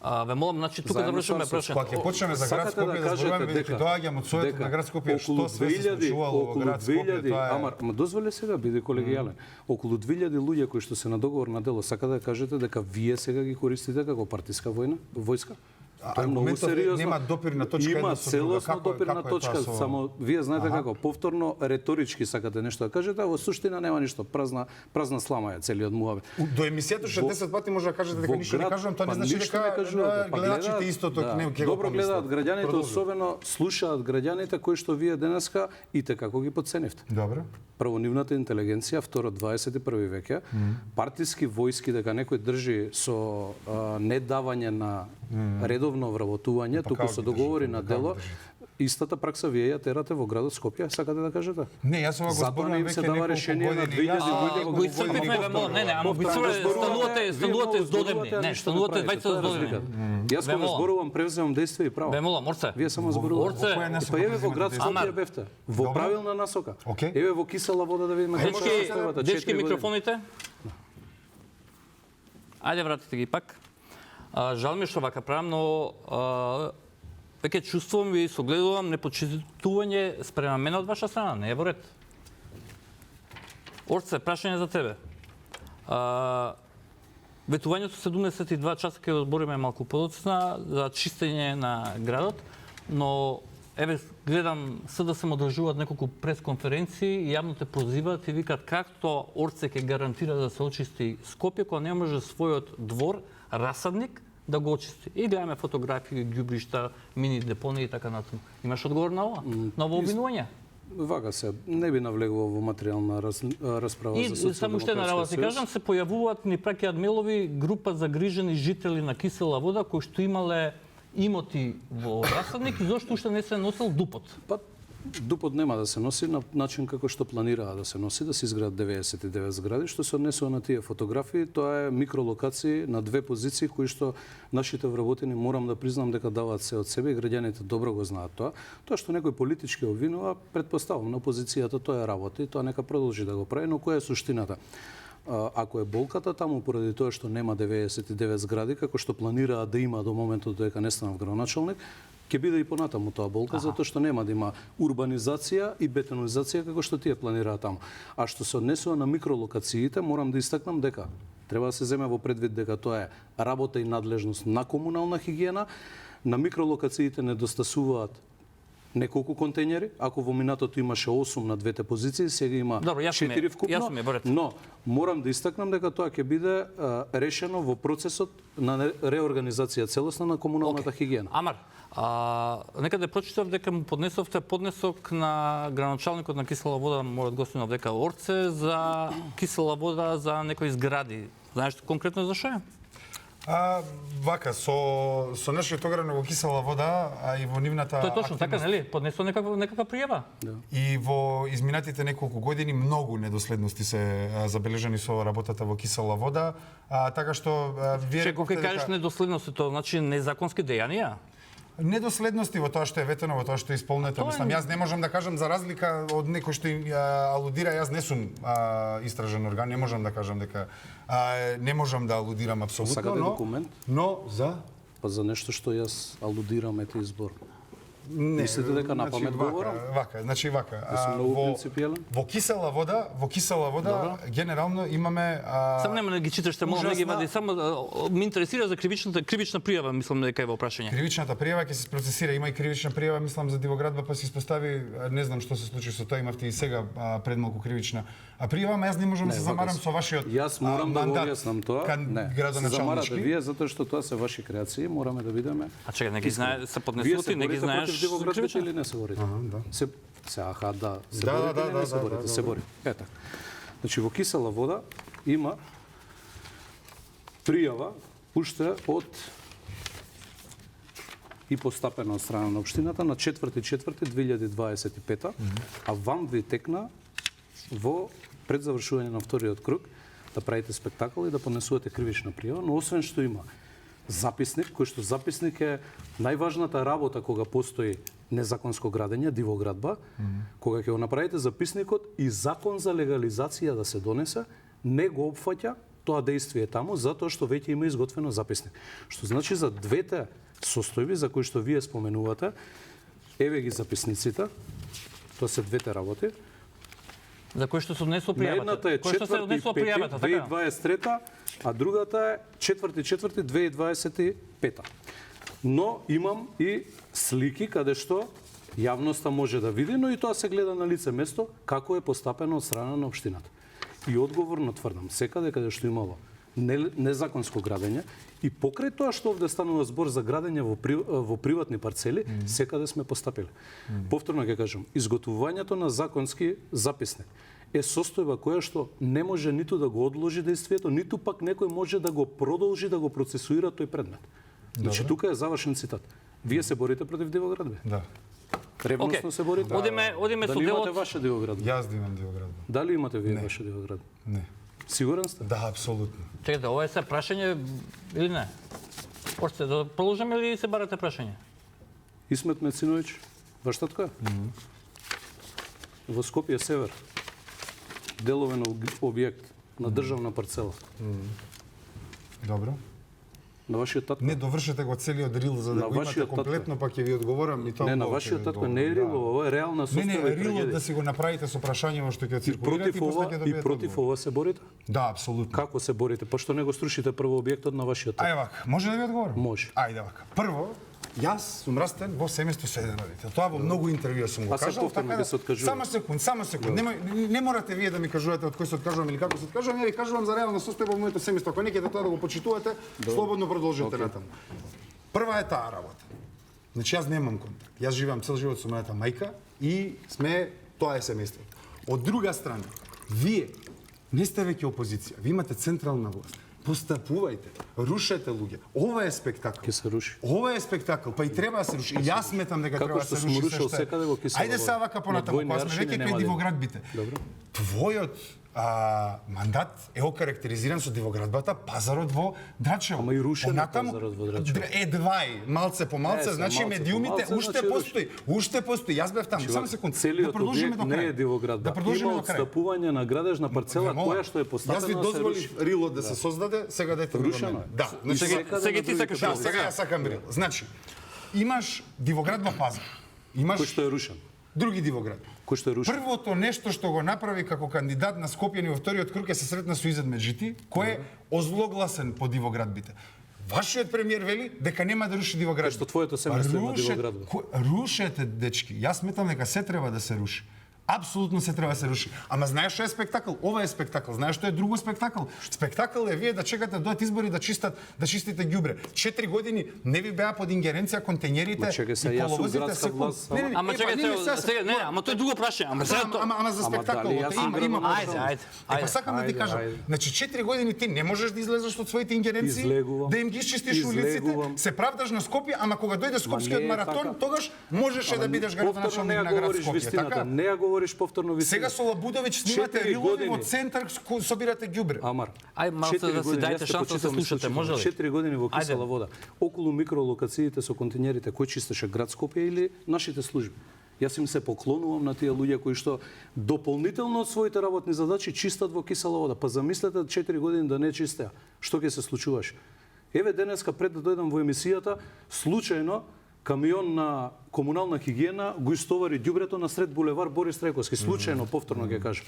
Ве молам, значи тука завршуваме прашање. Кога ќе почнеме за град Скопје да зборуваме дека доаѓам од своето на град Скопје, што све се случувало во град Скопје, тоа е. Ама дозволе сега биде колегијален. Околу 2000 луѓе кои што се на договор на дело, сака да кажете дека вие сега ги користите како партиска војска? Тоа е многу сериозно. Нема допирна точка има целосно допирна точка, само вие знаете како повторно реторички сакате нешто да кажете, а во суштина нема ништо, празна слама е целиот муабет. До емисијата што 10 пати може да кажете дека ништо не кажувам, тоа не значи дека гледачите истото не ќе го добро гледаат граѓаните, особено слушаат граѓаните кои што вие денеска и како ги потценивте. Добро. Прво нивната интелигенција, второ 21 веќе, партиски војски дека некој држи со недавање на редовно вработување, туку со договори на дело, истата пракса вие ја терате во градот Скопје, сакате да кажете? Не, јас ова го зборувам веќе неколку години. Го исцрпивме, не, ама го станувате здодевни. Не, станувате двајца здодевни. Јас го зборувам, превземам действие и право. Ве молам, Орце. Вие само зборувате. Па еве во град Скопје бевте, во правилна насока. Еве во Кисела вода да видиме како што дечки микрофоните. Ајде вратите ги пак. Жал ми што вака правам, но веќе чувствувам и согледувам непочитување спрема мене од ваша страна, не е во ред. Орце, прашање за тебе. ветувањето 72 часа ќе одбориме малку подоцна за чистење на градот, но еве гледам да се одржуваат неколку пресконференции и јавно те прозиваат и викаат както Орце ќе гарантира да се очисти Скопје, кога не може својот двор, расадник, да го очисти. И гледаме фотографии, ѓубришта, мини депонии и така натаму. Имаш одговор на ова? На ово обвинување? Вака се, не би навлегувал во материјална расправа И за социјалдемократска само уште една работа, кажам, се појавуваат, ни праќаат мелови група загрижени жители на Кисела вода кои што имале имоти во расадник и зошто уште не се носел дупот. Па, дупот нема да се носи на начин како што планираа да се носи, да се изградат 99 згради, што се однесува на тие фотографии. Тоа е микролокации на две позиции кои што нашите вработени, морам да признам дека даваат се од себе и граѓаните добро го знаат тоа. Тоа што некој политички обвинува, претпоставам на опозицијата тоа е работа и тоа нека продолжи да го прави, но која е суштината? Ако е болката таму поради тоа што нема 99 згради како што планираа да има до моментот додека не станав градоначалник, ќе биде и понатаму тоа болка затоа што нема да има урбанизација и бетонизација како што тие планираат таму. А што се однесува на микролокациите, морам да истакнам дека треба да се земе во предвид дека тоа е работа и надлежност на комунална хигиена. На микролокациите недостасуваат неколку контејнери, ако во минатото имаше 8 на двете позиции, сега има 4 вкупно, но морам да истакнам дека тоа ќе биде решено во процесот на реорганизација целосна на комуналната хигиена. Амар, некаде прочитав дека му поднесовте поднесок на градоначалникот на Кисела вода, мојот гостин дека Орце, за кисела вода за некои згради. Знаеш конкретно за што е? Вака, со нашиот огран во Кисела вода, а и во нивната Тоа е точно така, нели? Поднесо некаква пријава. Да. И во изминатите неколку години многу недоследности се забележани со работата во Кисела вода, така што вие кога кажеш недоследности, тоа значи незаконски дејанија? Недоследности во тоа што е ветено, во тоа што е исполнето. Мислам, јас не можам да кажам за разлика од некој што алудира, јас не сум истражен орган, не можам да кажам дека не можам да алудирам апсолутно, Сакате документ? Но за Па за нешто што јас алудирам ете избор. Мислите дека напамет говорам? Значи вака. Многу принципиелен. Во Кисела вода генерално имаме Само нема да ги читаш, што мога да ги вади, само ме интересира за кривична пријава, мислам дека е во прашање. Кривичната пријава ќе се процесира, има и кривична пријава, мислам за дивоградба, па се испостави, не знам што се случи со тоа, имавте и сега пред малку кривична пријава, ама јас не можам да се замарам со вашиот мандат. Јас морам да го објаснам тоа. Не, се замарате вие затоа што тоа се ваши креации, мораме да видиме. А чекај, не ги знае, се поднесути, не ги знаеш Дивоградбите или не се борите? Се борите, се борите. Ета. Значи во Кисела вода има пријава уште од и постапена од страна на општината на 4.4.2025, а вам ви текна во пред завршување на вториот круг да правите спектакл и да поднесувате кривична пријава, но освен што има записник, кој што записник е најважната работа кога постои незаконско градење, дивоградба, кога ќе го направите записникот и закон за легализација да се донесе, не го опфаќа тоа дејствие таму, затоа што веќе има изготвено записник. Што значи за двете состојби за кои што вие споменувате, еве ги записниците, тоа се двете работи. За кој што се однесува пријавата. Едната е 4.5.2023, а другата е 4.4.2025. Но имам и слики каде што јавноста може да види, но и тоа се гледа на лице место како е постапено од страна на општината. И одговорно тврдам, секаде каде што имало незаконско градење и покрај тоа што овде станува збор за градење во приватни парцели, секаде сме постапиле. Повторно ќе кажам, изготвувањето на законски записник е состојба која што не може ниту да го одложи дејствието, ниту пак некој може да го продолжи да го процесуира тој предмет. Значи тука е завршен цитат. Вие се борите против дивоградби? Да. Ревностно се борите? Одиме со Дали делот. имате ваша дивоградба? Јас да имам дивоградба. Дали имате вие ваша дивоградба? Не. Сигурен сте? Да, апсолутно. Чекайте, ова е се прашање или не? Орце, да продолжиме или се барате прашање? Исмет Мециновиќ, ваш татко е? Во Скопје север. Деловен објект на државна парцела. Добро. На вашиот татко. Не довршете го целиот рил за да На го имате вашиот татко. комплетно, па ќе ви одговорам и тоа. Не, на убаво ќе вашиот ви татко одговорам, не е да. рило, ова е реална Не, состојба и рилот трагедија. да си го направите со прашањето што ќе И циркулира против ова, и против ова се борите? Да, апсолутно. Како се борите? Пошто не го струшите прво објектот на вашиот татко? Ајде вака, може да ви одговорам? Може. Ајде вака. Прво, јас сум растен во семејство со еден родител. Тоа во многу интервјуа сум го А се кажал, повторно да се откажува. Само секунд. Не морате вие да ми кажувате од кој се откажувам или како се откажувам, ја ви кажувам за реална состојба во моето семејство. Ако не ќе тоа да го почитувате, слободно продолжете натаму. Прва е таа работа. Значи јас немам контакт. Јас живеам цел живот со мојата мајка и тоа е семејството. Од друга страна, вие не сте веќе опозиција. Ви имате централна власт. Постапувајте, рушете луѓе. Ова е спектакл. Ќе се руши. Ова е спектакл, па и треба да се руши. И јас сметам дека Како треба да што се сум руши рушил се што е. секаде во Киселово. Ајде сега вака понатаму, На кога двојни сме аршини веќе нема кај да дивоградбите. Добро. Твојот мандат е окарактеризиран со дивоградбата, пазарот во Драчево. Ама и рушен е Понатаму, пазарот во Драчево. Едвај, малце по малце, Не, значи малце по медиумите малце, уште значи постои. Јас бев таму. Само секунд. Целиот продолжиме објект до не е крај. дивоградба. Да продолжиме Има до крај. отстапување на градежна парцела Ве молам, која што е Јас ви поставена да се дозволив руши. рилот да се создаде, сега дайте ми го Рушено мене. е. Да, значи Сега ти сакаш да, рил. сега ја сакам рил. Значи, имаш дивоградба пазар. Имаш Кој што е рушен. други дивоградби. Кој што е рушен. Првото нешто што го направи како кандидат на Скопје во вториот круг е се сретна со Изет Меджити, кој е озлогласен по дивоградбите. Вашиот премиер вели дека нема да руши дивоградби. Што твоето семејство има дивоградба. Рушете, дечки. Јас сметам дека се треба да се руши. Апсолутно се треба да се руши. Ама знаеш што е спектакл? Ова е спектакл. Знаеш што е друго спектакл? Спектакл е вие да чекате да дојдат избори да чистите ѓубре. 4 години не ви беа под ингеренција контењерите чекај се, и јас сум коловозите градска власт, Ама чекајте, сега не, ама тоа е друго прашање. Ама сега тоа Ама за спектаколот дали јас сум има Ајде. Па сакам да ти Ајде, кажам. ајде. Значи 4 години ти не можеш да излезеш од своите ингеренции, Излегувам. да им ги изчистиш улиците, Излегувам. се правдаш на Скопје, ама кога дојде Скопскиот не е маратон, така. тогаш можеше да бидеш Повторно не градоначалник ја на град говориш Скопје, вистината, така? не ја говориш повторно вистината. Сега со Лабудовиќ снимате 4 рилови во години. центар, собирате ѓубре. Амар. Ај, малце 4 да си години, дајте јас те шанса да се почитам и слушате, случајно. може ли? 4 години во кисела Ајде. вода. Околу микролокациите со контењерите, кој чистеше град Скопје или нашите служби? Јас им се поклонувам на тие луѓе кои што дополнително од своите работни задачи чистат во кисела вода. Па замислете 4 години да не чистеа. Што ќе се случуваше? Еве денеска пред да дојдам во емисијата, случајно камион на комунална хигиена го истовари ѓубрето на сред булевар Борис Трајковски. Случајно, повторно ќе кажам.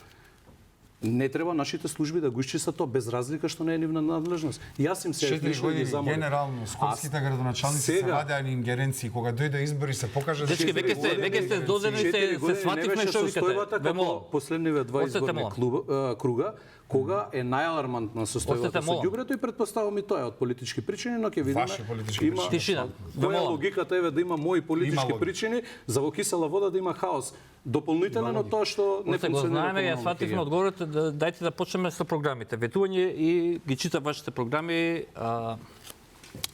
Не треба нашите служби да го исчистат тоа без разлика што не е нивна надлежност. Јас им се 4 лично ги години замолив. генерално скопските градоначалници се сега- вадеа ингеренции кога дојде избори се покажа Дечки, веќе сте додени, се свативме што викате. Ве молам. Последниве два Остете изборни молам. круга, кога е најалармантна состојбата Остете со молам. ѓубрето и претпоставувам и тоа е од политички причини, но ќе видиме. Ваши политички има- причини. Тишина. Ве Која е молам. логиката еве да има мои Има политички логика. причини за во кисела вода да има хаос. Дополнително тоа што не Оце го функционира. знаеме, ја комунална свативме хигиена. одговорите, дајте да почнеме со програмите. Ветување и ги читам вашите програми.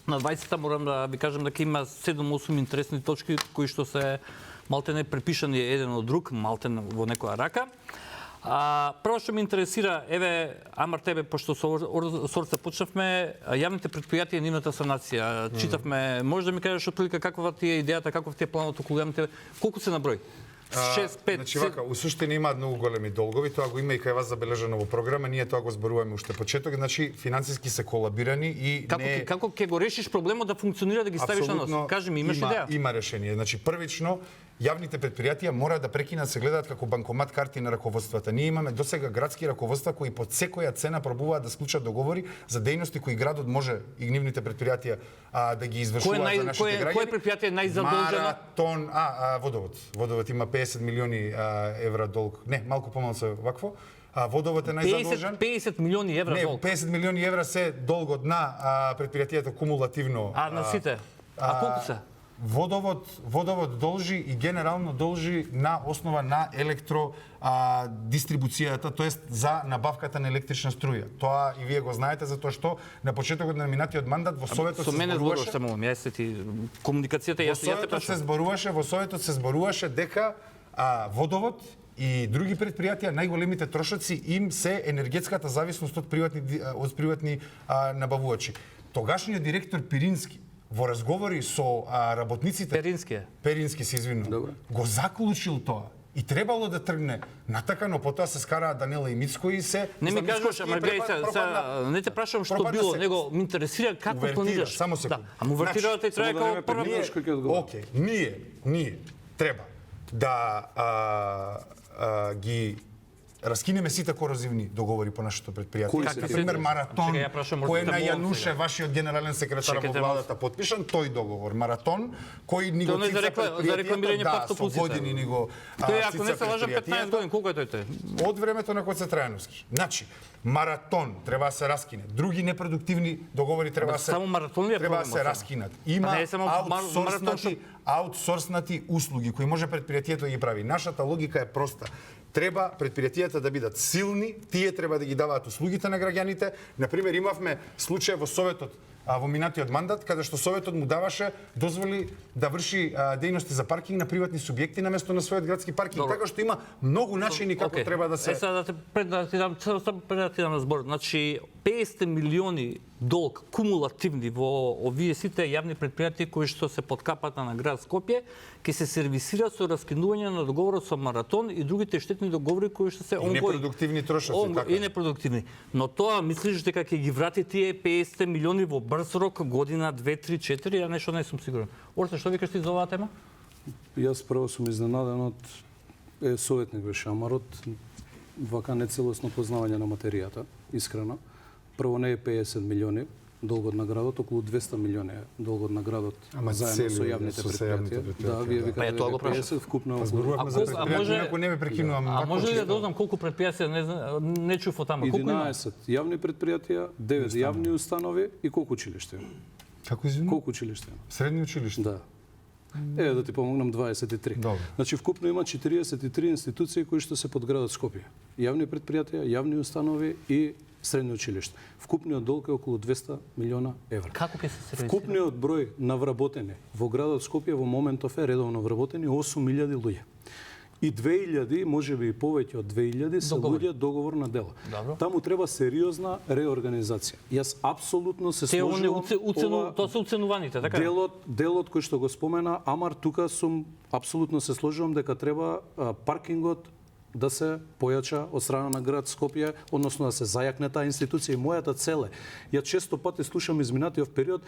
На 20-та морам да ви кажам дека има 7-8 интересни точки кои што се малтене препишани еден од друг, малтене во некоја рака. Прво што ме интересира, еве, Амар тебе, пошто со Орце почнавме, јавните предпријатија и нивната санација. Читавме, може да ми кажеш отприлика каква ти е идејата, каков ти е планот околу јавните, колку се наброј? 6, 5, Значи вака, у суштина имаат многу големи долгови, тоа го има и кај вас забележано во програма, ние тоа го зборуваме уште почеток, значи финансиски се колабирани и Како ќе го решиш проблемот да функционира да ги ставиш на нос? Кажи ми, имаш идеја? Има решение. Значи првично јавните предпријатија мора да прекинат се гледаат како банкомат карти на раководствата. Ние имаме досега градски раководства кои под секоја цена пробуваат да склучат договори за дејности кои градот може и нивните предпријатија да ги извршуваат за нашите граѓани. Кој предпријатие е најзадолжено? Маратон, Водовод. Водовод има 50 милиони евра долг. Не, малку помалку вакво. Водовод е најзадолжен. 50 милиони евра Не, долг. 50 милиони евра се долгот на предпријатието кумулативно. На сите? Колку се? Водовод должи и генерално должи на основа на дистрибуцијата, тоест за набавката на електрична струја. Тоа и вие го знаете затоа што на почетокот на минатиот мандат во Советот се Со мене зборуваше. зборуваш само, јас ти комуникацијата Во јас те Советот се зборуваше дека Водовод и други предпријатија најголемите трошоци им се енергетската зависност од приватни набавувачи. Тогашниот директор Пирински во разговори со работниците Перински е. Перински се извинувам. Добро. Го заклучил тоа И требало да тргне натака, но потоа се скараа Данила и Мицко и се... Не ми кажуваш, Мицковски ама гледај, не те прашам што пропадна било, се. него ме интересира како Увертира, планираш. само секунда. Да, ама увертирата и треба само да како не ме прва. прекинеш. Што ќе одговори? Океј, ние треба да ги раскинеме сите корозивни договори по нашето предпријатие. Кои се Например, ти? Маратон, Чекај, ја прашам, кој можете на да молам Јануше, сега. вашиот генерален секретар во Чекайте владата подпишан, тој договор. Маратон, кој ни го Тоа не за цица за рекламирање предпријатието, пак со топуците. години ни го Тој ако не цица се лажам 15 предпријатието. години, колку е тој тој? Од времето на Коце Трајановски. Значи, Маратон треба да се раскине. Други непродуктивни договори треба да се Само Маратон ли е треба да проблемот се само? раскинат. Има не е само аутсорснати услуги кои може предпријатието да ги прави. Нашата логика е проста. Треба предпријатијата да бидат силни, тие треба да ги даваат услугите на граѓаните. Например, имавме случај во Советот во минатиот мандат, каде што Советот му даваше дозволи да врши дејности за паркинг на приватни субјекти наместо на својот градски паркинг. Добро. Така што има многу начини како Океј. треба да се... Сега да те пред да ти дам на збор. Значи 50 милиони долг кумулативни во овие сите јавни предпријатија кои што се под капата на град Скопје ќе се сервисираат со раскинување на договорот со Маратон и другите штетни договори кои што се И непродуктивни трошоци, така. И непродуктивни. Но тоа мислиш дека ќе ги врати тие 50 милиони во брз рок, година, 2, 3, 4, ја нешто не сум сигурен. Орте, што викаш ти за оваа тема? Јас прво сум изненаден од советник беше Амарот, вака нецелосно познавање на материјата, искрено. Прво не е 50 милиони долгот на градот, околу 200 милиони е долгот на градот Ама заедно со цели, јавните со јавните предпријатија. предпријатија, Да, вие да. викате Па е, тоа го дека прашав. 50 вкупно околу. Зборувавме за колку- а може- предпријатија, ако не ме прекинувам. А вако може ли чисто. да дознам колку предпријатија не чув од тама? Колку има? 11 јавни предпријатија, 9 јавни установи и колку училишта има? Како извини? Колку училишта има? Средни училишта. Да. Да ти помогнам 23. Добро. Значи вкупно има 43 институции кои што се под градот Скопје. Јавни предпријатија, јавни установи и средни училишта. Вкупниот долг е околу 200 милиона евра. Како ќе се сервисира? Вкупниот број на вработени во градот Скопје во моментов е редовно вработени 8000 луѓе. И 2000, можеби и повеќе од 2000 се Договори. луѓе договорна дело. Добро. Таму треба сериозна реорганизација. Јас апсолутно се Те сложувам ова- тоа се уценуваните, така? Делот кој што го спомена Амар, тука сум апсолутно се сложувам дека треба паркингот да се појача од страна на град Скопје, односно да се зајакне таа институција. И мојата цел е, ја често пати слушам изминатиот период,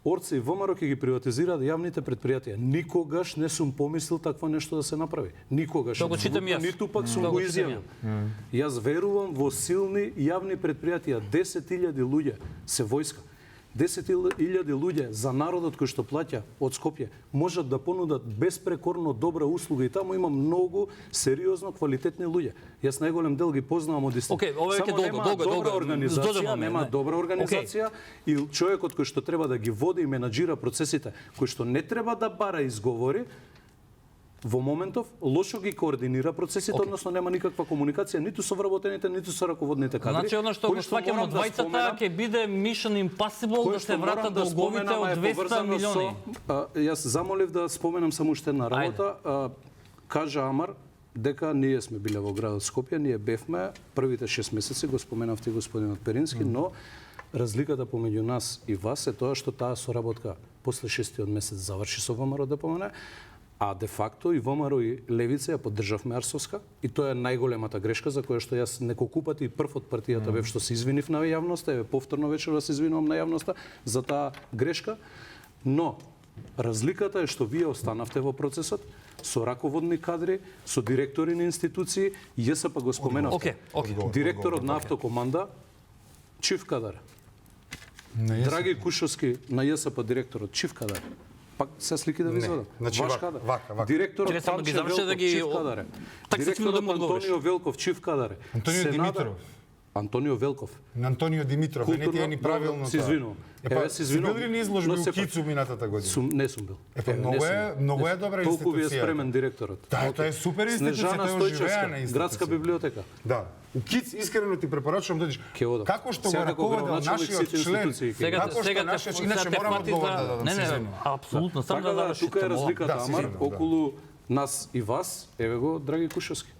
Орце и ВМРО ќе ги приватизираат јавните предпријатија. Никогаш не сум помислил такво нешто да се направи. Никогаш. Тоа го читам јас. Ниту пак сум Тоа го го читам изјавил. Јас верувам во силни јавни предпријатија. 10.000 луѓе се војска. 10.000 луѓе за народот кој што плаќа од Скопје можат да понудат безпрекорно добра услуга и таму има многу сериозно квалитетни луѓе. Јас најголем дел ги познавам од истина. Океј, ова е Само долго, нема долго, добра долго. организација, Додемаме, нема не. добра организација и човекот кој што треба да ги води и менаџира процесите, кој што не треба да бара изговори, во моментов лошо ги координира процесите, односно нема никаква комуникација ниту со вработените, ниту со раководните кадри. Значи, оно што го сваќам од двајцата ќе биде Mission Impossible да се вратат долговите од 200 милиони. Јас замолив да споменам само уште една работа. Кажа Амар дека ние сме биле во градот Скопје, ние бевме првите 6 месеци, го споменавте господинот Перински, но разликата помеѓу нас и вас е тоа што таа соработка после 6-тиот месец заврши со ВМРО ДПМН, а де факто и ВМРО и Левица ја поддржавме Арсовска и тоа е најголемата грешка за која што јас неколку пати прв од партијата бев што се извинив на јавноста, еве повторно вечерва се извинувам на јавноста за таа грешка, но разликата е што вие останавте во процесот со раководни кадри, со директори на институции, ЈСП го споменавте. Директорот на Автокоманда Чиф Кадар. Драги Кушовски на ЈСП директорот Чиф Кадар. Пак се слики да ви извадам. Значи, Ваш вака, кадар. вака. Директорот Чекай само да ги Тамче заврши, да Велков, ги- Чиф Кадаре. Так се сигурно да му Директорот одговориш. Антонио Велков, Чиф Кадаре. Антонио Сенатор- Димитров. Антонио Велков. На Антонио Димитров, не ти е ни правилно. Се извинувам. Еве, се извинувам. Бил ли на изложби но у сепак- Кицу минатата година? Не сум бил. Епа, Не многу сум е- бил. многу Не е сум. добра Толку ви е институција. спремен директорот. Да, тоа е супер институција, Снежана тоа е оживеана Стојчевска, институција. градска библиотека. Да. У КИЦ искрено ти препорачувам да одиш. Ќе одам. Како што го Сега како раководел градоначалник нашиот сите член, институции ќе Сега како што сега нашиот, те иначе те морам фати одговор за- да дадам. Не, се не, извинувам. апсолутно, само Така да да, завршите. тука е мога. разликата, Да, се Амар, извинувам, да. околу нас и вас, еве го, драги Кушовски.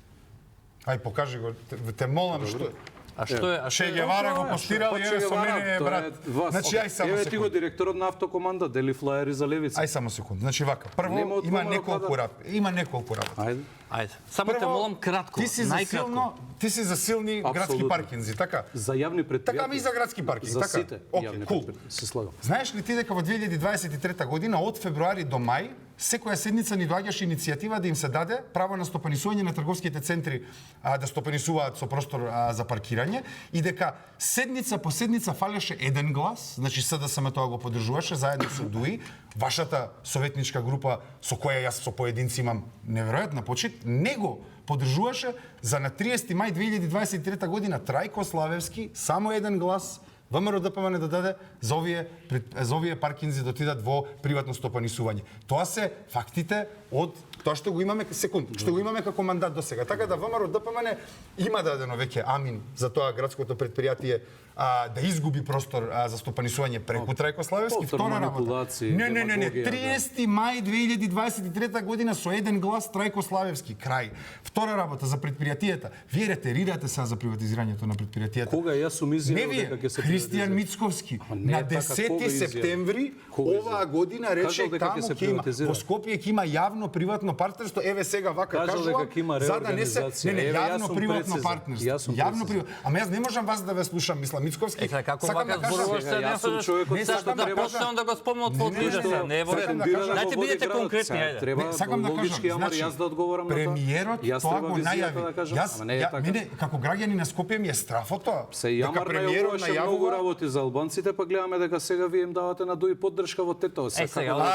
Ај, покажи го. Те молам што А што е? Че Гевара го постирал и еве со мене брат. Значи ај само Еве ти го секунда. директорот на автокоманда дели флаери за левица. Ај само секунда. Значи вака, Нема прво од има ВМРО неколку работи. Има неколку работи. Ајде. Ајде. Само те молам кратко, Ти си за најкратко. ти си за силни градски Апсолутно. паркинзи, така? За јавни предпријатија. Така ми и за градски паркинг, За така? сите Океј, јавни кул. предпријатија. Се слагам. Знаеш ли ти дека во 2023 година од февруари до мај секоја седница ни доаѓаше иницијатива да им се даде право на стопанисување на трговските центри да стопанисуваат со простор за паркирање и дека седница по седница фалеше еден глас, значи СДСМ тоа го поддржуваше заедно со ДУИ, вашата советничка група со која јас со поединци имам неверојатна почит, него поддржуваше за на 30 мај 2023 година Трајко Славевски само еден глас ВМРО ДПМН да даде за овие паркинзи да отидат во приватно стопанисување. Тоа се фактите од тоа што го имаме што го имаме како мандат до сега. Така да ВМРО ДПМН има дадено веќе амин за тоа градското предпријатие да изгуби простор за стопанисување преку Трајко Славевски. Повтор Втора работа. манипулации, Не, демагогија, 30 мај 2023 година со еден глас Трајко Славевски. Крај. Втора работа за предпријатијата. Вие ретерирате сега за приватизирањето на предпријатијата. Кога јас сум Не изјавил вие, дека ќе се Христијан приватизира? Мицковски не на е така, 10 кога изјави? септември Кога изјави? оваа година рече Кажал дека ќе таму се ќе има приватизира. во Скопје ќе има јавно приватно партнерство. Еве сега вака Кажал кажувам дека ќе има за да не се реорганизација. не Еве, јас јавно сум приватно прецизен. партнерство. Јас сум Јавно прецизен. приватно. Ама јас не можам вас да ве слушам, мислам Мицковски. Сега како сакам вака да кажам- зборуваш Сега, се, јас сум човекот Не, Зашто сакам да да кажам- почнем да го спомнат во Не, лидер се, не е во ред. Сакам да кажам- Значи бидете конкретни, ајде. Треба Сакам да логички, кажам, ама значи, јас да одговорам на тоа. премиерот Јас тоа треба го визијата најави. да кажам, Јас, ама не е така. мене како граѓани на Скопје ми е страф од тоа. Се јамар најавуваше многу работи за албанците, па гледаме дека сега вие им давате на ДУИ поддршка во Тетово. Е, сега, ова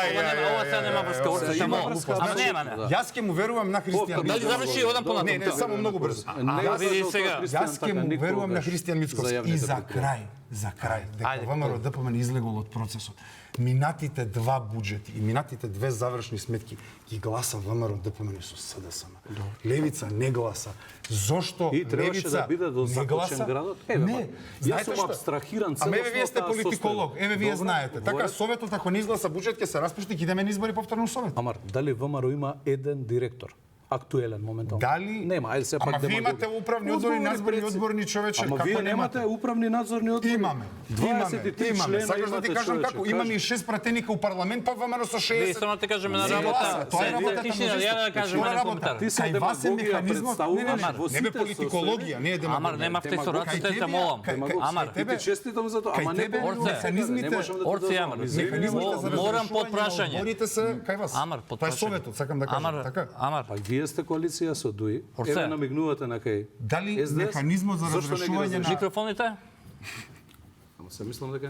сега нема врска, ова Има само. врска, Ама значи, нема, не. да. Јас ќе му верувам на Христијан Дали заврши, одам понатаму. Не, само многу брзо. види сега. Јас ќе му верувам на Христијан Мицковски. И за крај, дека Ајде, ВМРО ДПМН излегол од процесот. Минатите два буџети и минатите две завршни сметки ги гласа ВМРО ДПМН со СДСМ. Левица не гласа. Зошто И требаше Левица да биде до не закочен гласа? градот? Не, Јас знаете сум што? абстрахиран Ама еве целосно вие од сте таа политиколог, состојба. еве вие Добро, знаете. Така во ред. советот ако не изгласа буџет ќе се распушти, ќе идеме на избори повторно у совет. Амар, дали ВМРО има еден директор? Актуелен моментално. Дали Нема, ајде се пак Ама вие демагогија. имате управни одбори, надзорни одборни човече, Ама како вие немате? немате управни надзорни одбори? Имаме. 23 члена Сакаш да ти имате, кажам човече, како имаме и 6 пратеника у парламент, па ВМРО со 60. Вие само те кажеме на Не работа. гласа, тоа е работата Тишина, на ја да жесток. кажеме Тоа е на работа. коментар. Ти се Кај вас е демагогија механизмот, представуваш не во бе сите политикологија, не е демагогија. Амар, нема втесораците, те молам. Амар, Ти ти честитам за тоа, ама не тебе говори Орце, механизмите, не можам да те Орце, дозволам. Амар, Извини, Механизмите за Морам разрешување под на прашање. одборите се кај вас. Амар, под Тоа е прашање. советот, сакам да кажам, Амар, така? Амар. Па вие сте коалиција со ДУИ. Орце. Еве намигнувате на кај. Дали СДС? механизмот за Зошто не ги разрешување на Микрофоните? Ама се мислам дека